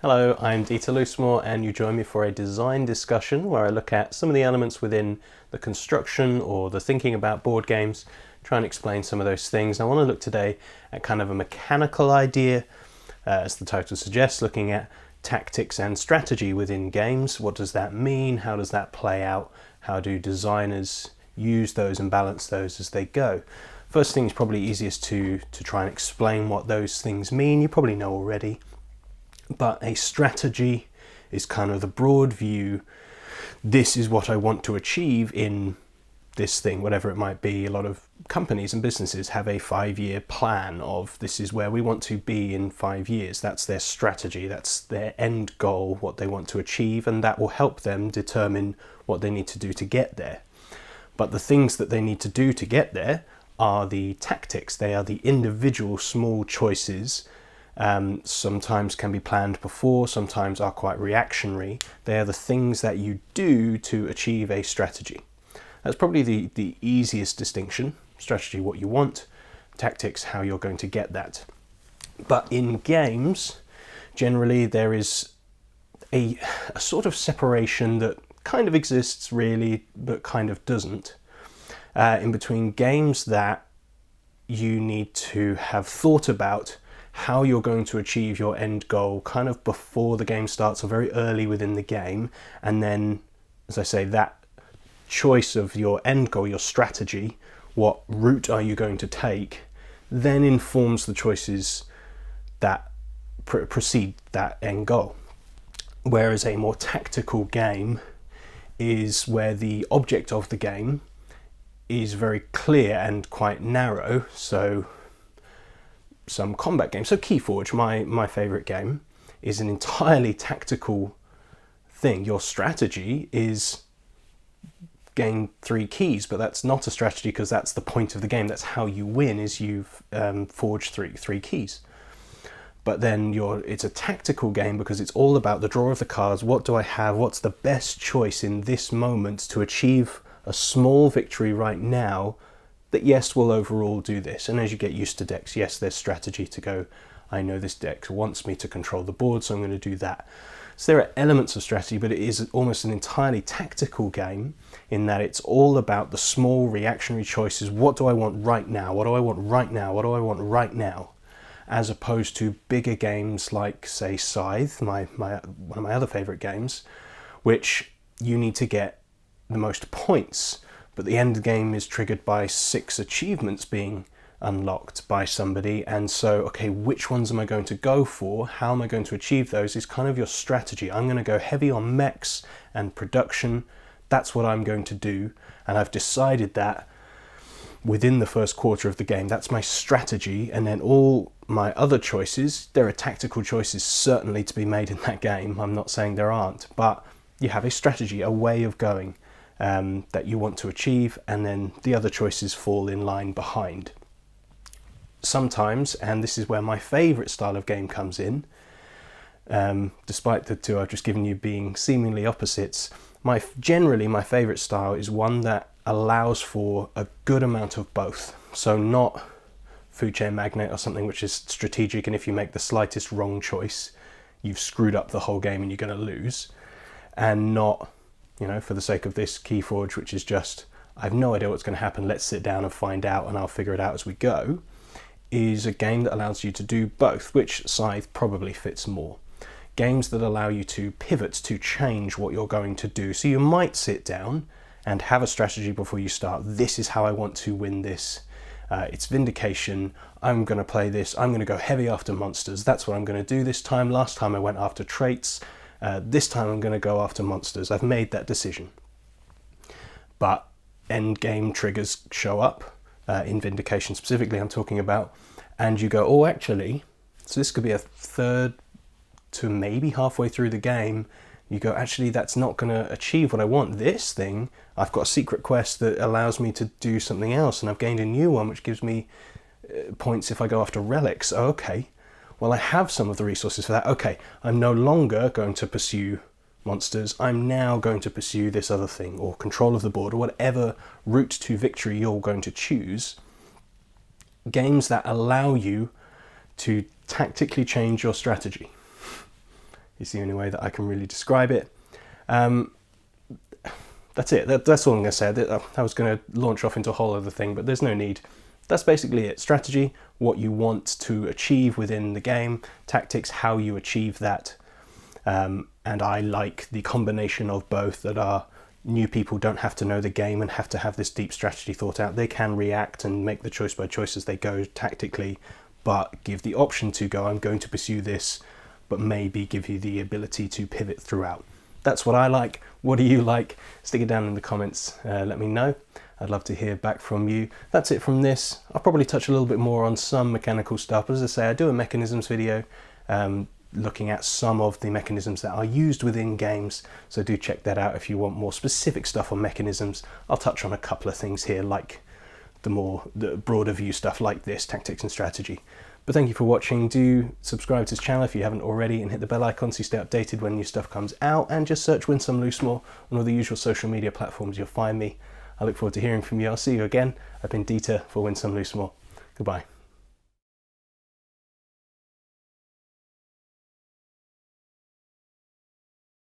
Hello, I'm Dieter Loosemore, and you join me for a design discussion where I look at some of the elements within the construction or the thinking about board games, try and explain some of those things. I want to look today at kind of a mechanical idea, as the title suggests, looking at tactics and strategy within games. What does that mean? How does that play out? How do designers use those and balance those as they go? First thing is probably easiest to try and explain what those things mean. You probably know already. But a strategy is kind of the broad view. This is what I want to achieve in this thing, whatever it might be. A lot of companies and businesses have a 5-year plan of this is where we want to be in 5 years. That's their strategy. That's their end goal, what they want to achieve, and that will help them determine what they need to do to get there. But the things that they need to do to get there are the tactics. They are the individual small choices. Sometimes can be planned before, sometimes are quite reactionary. They are the things that you do to achieve a strategy. That's probably the easiest distinction. Strategy, what you want, tactics, how you're going to get that. But in games, generally there is a sort of separation that kind of exists really, but kind of doesn't, in between games that you need to have thought about how you're going to achieve your end goal kind of before the game starts or very early within the game. And then, as I say, that choice of your end goal, your strategy, what route are you going to take, then informs the choices that precede that end goal. Whereas a more tactical game is where the object of the game is very clear and quite narrow. So some combat games. So Keyforge, my favourite game, is an entirely tactical thing. Your strategy is gain 3 keys, but that's not a strategy because that's the point of the game. That's how you win, is you've forged three keys. But then it's a tactical game because it's all about the draw of the cards. What do I have? What's the best choice in this moment to achieve a small victory right now that, yes, will overall do this. And as you get used to decks, yes, there's strategy to go, I know this deck wants me to control the board, so I'm going to do that. So there are elements of strategy, but it is almost an entirely tactical game in that it's all about the small reactionary choices. What do I want right now? What do I want right now? What do I want right now? As opposed to bigger games like, say, Scythe, one of my other favourite games, which you need to get the most points, but the end game is triggered by 6 achievements being unlocked by somebody. And so, okay, which ones am I going to go for? How am I going to achieve those? Is kind of your strategy. I'm going to go heavy on mechs and production. That's what I'm going to do. And I've decided that within the first quarter of the game. That's my strategy. And then all my other choices, there are tactical choices certainly to be made in that game. I'm not saying there aren't, but you have a strategy, a way of going that you want to achieve, and then the other choices fall in line behind. Sometimes, and this is where my favourite style of game comes in, despite the two I've just given you being seemingly opposites, generally my favourite style is one that allows for a good amount of both. So not food chain magnate or something which is strategic, and if you make the slightest wrong choice, you've screwed up the whole game and you're going to lose. And not, for the sake of this, Keyforge, which is just, I have no idea what's going to happen, let's sit down and find out and I'll figure it out as we go, is a game that allows you to do both, which Scythe probably fits more. Games that allow you to pivot, to change what you're going to do. So you might sit down and have a strategy before you start. This is how I want to win this. It's Vindication. I'm going to play this. I'm going to go heavy after monsters. That's what I'm going to do this time. Last time I went after traits. This time I'm going to go after monsters. I've made that decision. But end game triggers show up, in Vindication specifically I'm talking about, and you go, oh, actually, so this could be a third to maybe halfway through the game, you go, actually, that's not going to achieve what I want. This thing, I've got a secret quest that allows me to do something else, and I've gained a new one which gives me points if I go after relics. Oh, okay. Well, I have some of the resources for that. Okay, I'm no longer going to pursue monsters. I'm now going to pursue this other thing, or control of the board, or whatever route to victory you're going to choose. Games that allow you to tactically change your strategy. It's the only way that I can really describe it. That's it. That's all I'm going to say. I was going to launch off into a whole other thing, but there's no need. That's basically it. Strategy, what you want to achieve within the game, tactics, how you achieve that. And I like the combination of both, that are new people don't have to know the game and have to have this deep strategy thought out. They can react and make the choice by choice as they go tactically, but give the option to go, I'm going to pursue this, but maybe give you the ability to pivot throughout. That's what I like. What do you like? Stick it down in the comments. Let me know. I'd love to hear back from you. That's it from this. I'll probably touch a little bit more on some mechanical stuff. As I say, I do a mechanisms video looking at some of the mechanisms that are used within games. So do check that out if you want more specific stuff on mechanisms. I'll touch on a couple of things here, like the broader view stuff like this, tactics and strategy. But thank you for watching. Do subscribe to this channel if you haven't already, and hit the bell icon so you stay updated when new stuff comes out, and just search Win Some Loosemore on all the usual social media platforms. You'll find me. I look forward to hearing from you. I'll see you again. I've been Dieter for Win Some Loosemore. Goodbye.